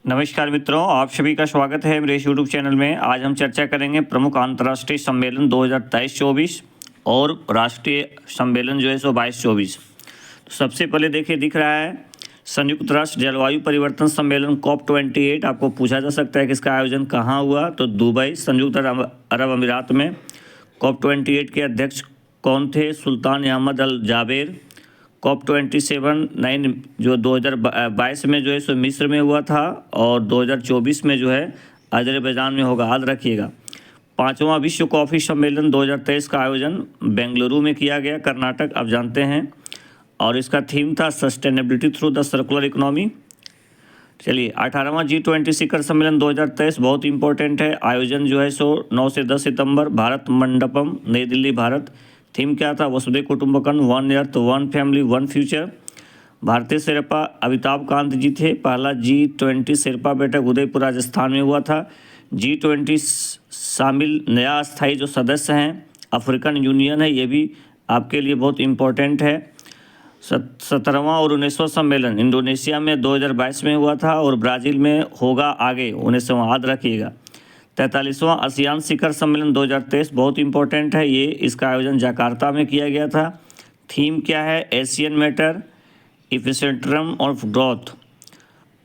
नमस्कार मित्रों, आप सभी का स्वागत है मेरे यूट्यूब चैनल में। आज हम चर्चा करेंगे प्रमुख अंतर्राष्ट्रीय सम्मेलन 2023-24 और राष्ट्रीय सम्मेलन जो है सो 22-24। तो सबसे पहले देखिए, दिख रहा है संयुक्त राष्ट्र जलवायु परिवर्तन सम्मेलन COP28। आपको पूछा जा सकता है कि इसका आयोजन कहाँ हुआ, तो दुबई संयुक्त अरब अमीरात में। COP28 के अध्यक्ष कौन थे? सुल्तान अहमद अल जाबेर। COP27 जो 2022 में जो है सो मिस्र में हुआ था और 2024 में जो है अजरबैजान में होगा, याद रखिएगा। 5वां विश्व कॉफ़ी सम्मेलन 2023 का आयोजन बेंगलुरु में किया गया, कर्नाटक, आप जानते हैं, और इसका थीम था sustainability through the circular economy. चलिए, 18वां G20 शिखर सम्मेलन 2023 बहुत इंपॉर्टेंट है। आयोजन जो है सो 9 से 10 सितंबर, भारत मंडपम, नई दिल्ली, भारत। थीम क्या था? वसुधैव कुटुंबकम, one earth, one family, one future. भारतीय शेरपा अमिताभ कांत जी थे। पहला G20 शेरपा बैठक उदयपुर, राजस्थान में हुआ था। G20 शामिल नया स्थायी जो सदस्य हैं अफ्रीकन यूनियन है, ये भी आपके लिए बहुत इम्पोर्टेंट है। 17वां और 19वां सम्मेलन इंडोनेशिया में 2022 में हुआ था और ब्राज़ील में होगा आगे 19वां, याद रखिएगा। 43वां आसियान शिखर सम्मेलन 2023 बहुत इंपॉर्टेंट है ये। इसका आयोजन जकार्ता में किया गया था। थीम क्या है? ASEAN matter, epicentrum of growth.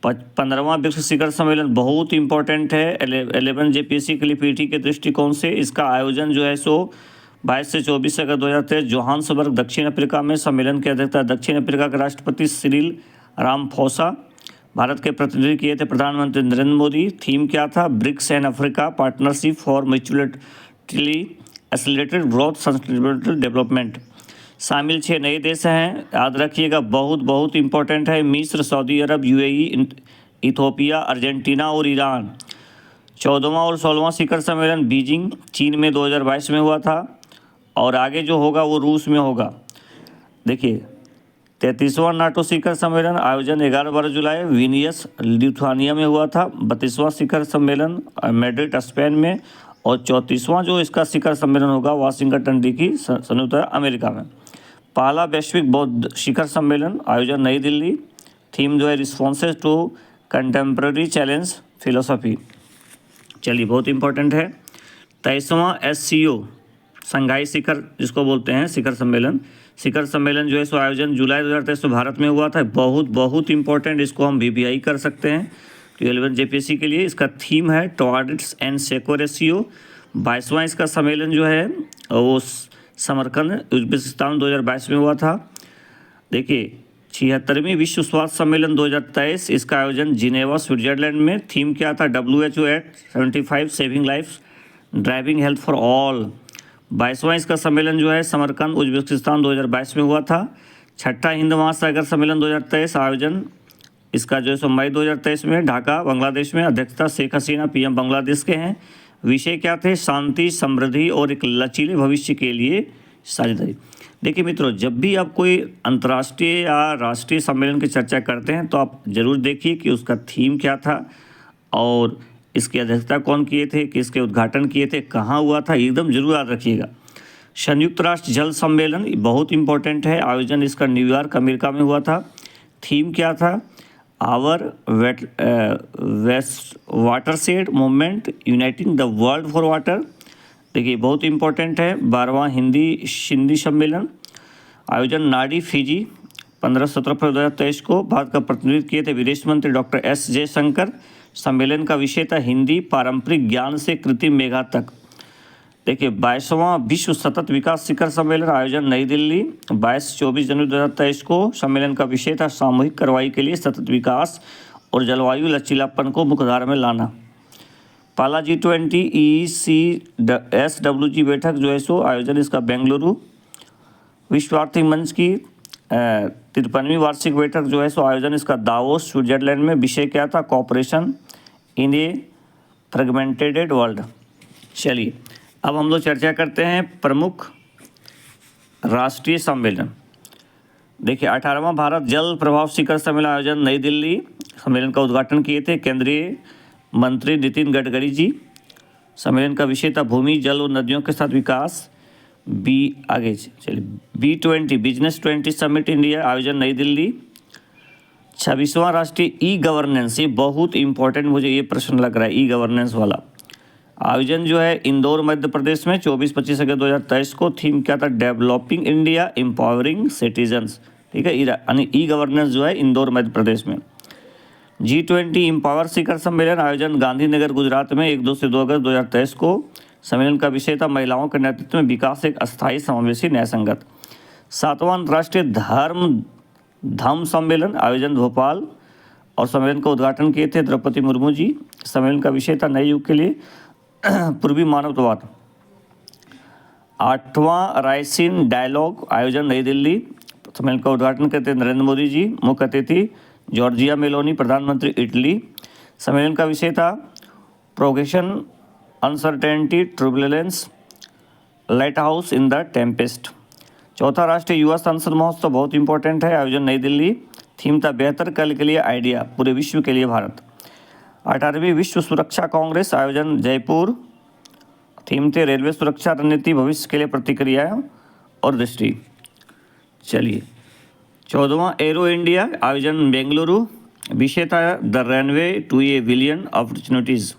15वां विश्व शिखर सम्मेलन बहुत इंपॉर्टेंट है 11 JPC के लिए पीटी के दृष्टिकोण से। इसका आयोजन जो है सो 22 से 24 अगस्त 2023 जोहान्सबर्ग, दक्षिण अफ्रीका में। सम्मेलन की अध्यक्षता दक्षिण अफ्रीका के राष्ट्रपति सिरिल रामाफोसा। भारत के प्रतिनिधि किए थे प्रधानमंत्री नरेंद्र मोदी। थीम क्या था? BRICS and Africa partnership for mutually accelerated growth sustainable development. शामिल 6 नए देश हैं, याद रखिएगा, बहुत इंपॉर्टेंट है। मिस्र, सऊदी अरब, UAE, इथियोपिया, अर्जेंटीना और ईरान। 14वां और 16वां शिखर सम्मेलन बीजिंग, चीन में 2022 में हुआ था और आगे जो होगा वो रूस में होगा। देखिए, 33वां नाटो शिखर सम्मेलन आयोजन 11-12 जुलाई विनियस, लिथुआनिया में हुआ था। 32वां शिखर सम्मेलन मैड्रिड, स्पेन में। और 34वां जो इसका शिखर सम्मेलन होगा वाशिंगटन DC, संयुक्त अमेरिका में। पहला वैश्विक बौद्ध शिखर सम्मेलन आयोजन नई दिल्ली। थीम जो है responses to contemporary challenge philosophy. चलिए, बहुत इंपॉर्टेंट है। 23वां SCO संघाई शिखर जिसको बोलते हैं शिखर सम्मेलन जो है सो आयोजन जुलाई 2023 भारत में हुआ था। बहुत इंपॉर्टेंट, इसको हम VVI कर सकते हैं 11 JPC के लिए। इसका थीम है टॉर्डिट्स एंड सेकोरेसियो। 22वां इसका सम्मेलन जो है वो समरकंद, उज्बेकिस्तान 2022 में हुआ था। देखिए, 76वीं विश्व स्वास्थ्य सम्मेलन 2023, इसका आयोजन जिनेवा, स्विट्जरलैंड में। थीम क्या था? WHO Act 75 saving life, driving health for all. 22वां इसका सम्मेलन जो है समरकंद, उज्बेकिस्तान 2022 में हुआ था। 6ठा हिंद महासागर सम्मेलन 2023 आयोजन इसका जो है सो मई 2023 में ढाका, बांग्लादेश में। अध्यक्षता शेख हसीना PM बांग्लादेश के हैं। विषय क्या थे? शांति, समृद्धि और एक लचीले भविष्य के लिए साझेदारी। देखिए मित्रों, जब भी आप कोई अंतर्राष्ट्रीय या राष्ट्रीय सम्मेलन की चर्चा करते हैं तो आप ज़रूर देखिए कि उसका थीम क्या था और इसकी अध्यक्षता कौन किए थे, किसके उद्घाटन किए थे, कहाँ हुआ था, एकदम जरूर याद रखिएगा। संयुक्त राष्ट्र जल सम्मेलन बहुत इंपॉर्टेंट है। आयोजन इसका न्यूयॉर्क, अमेरिका में हुआ था। थीम क्या था? Our west watershed movement uniting the world for water. देखिए, बहुत इंपॉर्टेंट है। 12वां हिंदी सिंधी सम्मेलन आयोजन नाडी, फिजी, 15-17 फरवरी 2023 को। भारत का प्रतिनिधित्व किए थे विदेश मंत्री डॉक्टर S जयशंकर। सम्मेलन का विषय था हिंदी, पारंपरिक ज्ञान से कृत्रिम मेघा तक। देखिए, 22वां विश्व सतत विकास शिखर सम्मेलन आयोजन नई दिल्ली, 22-24 जनवरी 2023 को। सम्मेलन का विषय था सामूहिक कार्रवाई के लिए सतत विकास और जलवायु लचीलापन को मुख्यधारा में लाना। पहला G20 ECSWG बैठक जो है सो आयोजन इसका बेंगलुरु। विश्व आर्थिक मंच की 53वीं वार्षिक बैठक जो है सो आयोजन इसका दावोस, स्विट्जरलैंड में। विषय क्या था? Cooperation in a fragmented world. चलिए, अब हम लोग चर्चा करते हैं प्रमुख राष्ट्रीय सम्मेलन। देखिए, 18वां भारत जल प्रभाव शिखर सम्मेलन आयोजन नई दिल्ली। सम्मेलन का उद्घाटन किए थे केंद्रीय मंत्री नितिन गडकरी जी। सम्मेलन का विषय था भूमि, जल और नदियों के साथ विकास। आगे चलिए, B20 बिजनेस 20 समिट इंडिया आयोजन नई दिल्ली। 26वां राष्ट्रीय ई गवर्नेंस, ये बहुत इंपॉर्टेंट मुझे ये प्रश्न लग रहा है, ई गवर्नेंस वाला आयोजन जो है इंदौर मध्य प्रदेश में 24-25 अगस्त 2023 को। थीम क्या था? Developing India empowering citizens. ठीक है, यानी ई गवर्नेंस जो है इंदौर मध्य प्रदेश में। G20 एम्पावर शिखर सम्मेलन आयोजन गांधीनगर गुजरात में 1-2 से 2 अगस्त 2023 को। सम्मेलन का विषय था महिलाओं के नेतृत्व में विकास एक अस्थायी समावेशी न्याय संगत। 7वां अंतर्राष्ट्रीय धम्म सम्मेलन आयोजन भोपाल, और सम्मेलन का उद्घाटन किए थे द्रौपदी मुर्मू जी। सम्मेलन का विषय था नए युग के लिए पूर्वी मानवतावाद। 8वां रायसीन डायलॉग आयोजन नई दिल्ली, सम्मेलन का उद्घाटन करते नरेंद्र मोदी जी। मुख्य अतिथि जॉर्जिया मेलोनी, प्रधानमंत्री इटली। सम्मेलन का विषय था progression uncertainty turbulence lighthouse in the tempest. 4था राष्ट्रीय युवा संसद महोत्सव बहुत इंपॉर्टेंट है, आयोजन नई दिल्ली। थीम था बेहतर कल के लिए आइडिया, पूरे विश्व के लिए भारत। 18वीं विश्व सुरक्षा कांग्रेस आयोजन जयपुर। थीम थे रेलवे सुरक्षा रणनीति भविष्य के लिए प्रतिक्रिया और दृष्टि। चलिए, 14वां एरो इंडिया आयोजन बेंगलुरु, विषय था the runway to a billion opportunities.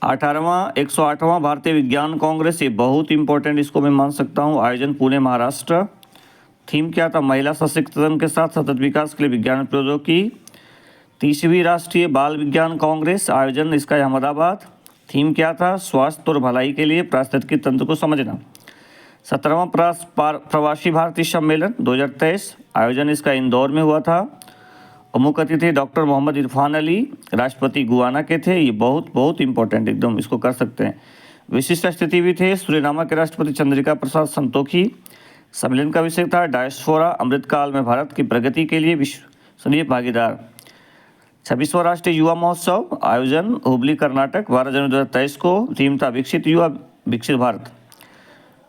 108वां भारतीय विज्ञान कांग्रेस, ये बहुत इंपॉर्टेंट, इसको मैं मान सकता हूँ, आयोजन पुणे महाराष्ट्र। थीम क्या था? महिला सशक्तिकरण के साथ सतत विकास के लिए विज्ञान और प्रौद्योगिकी। 30वीं राष्ट्रीय बाल विज्ञान कांग्रेस आयोजन इसका अहमदाबाद। थीम क्या था? स्वास्थ्य और भलाई के लिए पारिस्थितिकी तंत्र को समझना। 17वां प्रवासी भारतीय सम्मेलन 2023 आयोजन इसका इंदौर में हुआ था, और मुख्य अतिथि डॉक्टर मोहम्मद इरफान अली, राष्ट्रपति गुआना के थे। ये बहुत इंपॉर्टेंट, एकदम इसको कर सकते हैं। विशिष्ट अतिथि भी थे सुरीनामा के राष्ट्रपति चंद्रिका प्रसाद संतोखी। सम्मेलन का विषय था डायस्पोरा अमृतकाल में भारत की प्रगति के लिए विश्वसनीय भागीदार। 26वां राष्ट्रीय युवा महोत्सव आयोजन हुबली कर्नाटक, 12 जनवरी 2023 को। थीम था विकसित युवा विकसित भारत।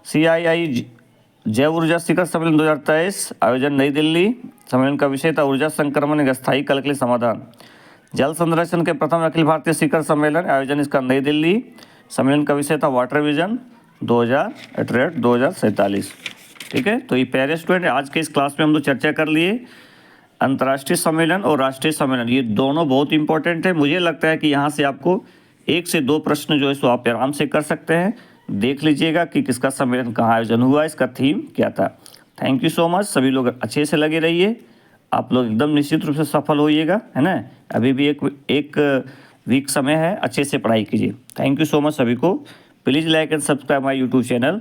CII जैव ऊर्जा शिखर सम्मेलन 2023 आयोजन नई दिल्ली। सम्मेलन का विषय था ऊर्जा संक्रमण एक अस्थायी कल के लिए समाधान। जल संरक्षण के प्रथम अखिल भारतीय शिखर सम्मेलन आयोजन इसका नई दिल्ली। सम्मेलन का विषय था वाटर विजन 2047। ठीक है, तो ये प्यारे स्टूडेंट, आज के इस क्लास में हम लोग चर्चा कर लिए अंतर्राष्ट्रीय सम्मेलन और राष्ट्रीय सम्मेलन, ये दोनों बहुत इंपॉर्टेंट है। मुझे लगता है कि यहाँ से आपको 1 से 2 प्रश्न जो है सो आप आराम से कर सकते हैं। देख लीजिएगा कि किसका सम्मेलन कहाँ आयोजन हुआ, इसका थीम क्या था। थैंक यू सो मच, सभी लोग अच्छे से लगे रहिए, आप लोग एकदम निश्चित रूप से सफल होइएगा, है ना। अभी भी एक वीक समय है, अच्छे से पढ़ाई कीजिए। थैंक यू सो मच सभी को। Please like and subscribe my YouTube channel.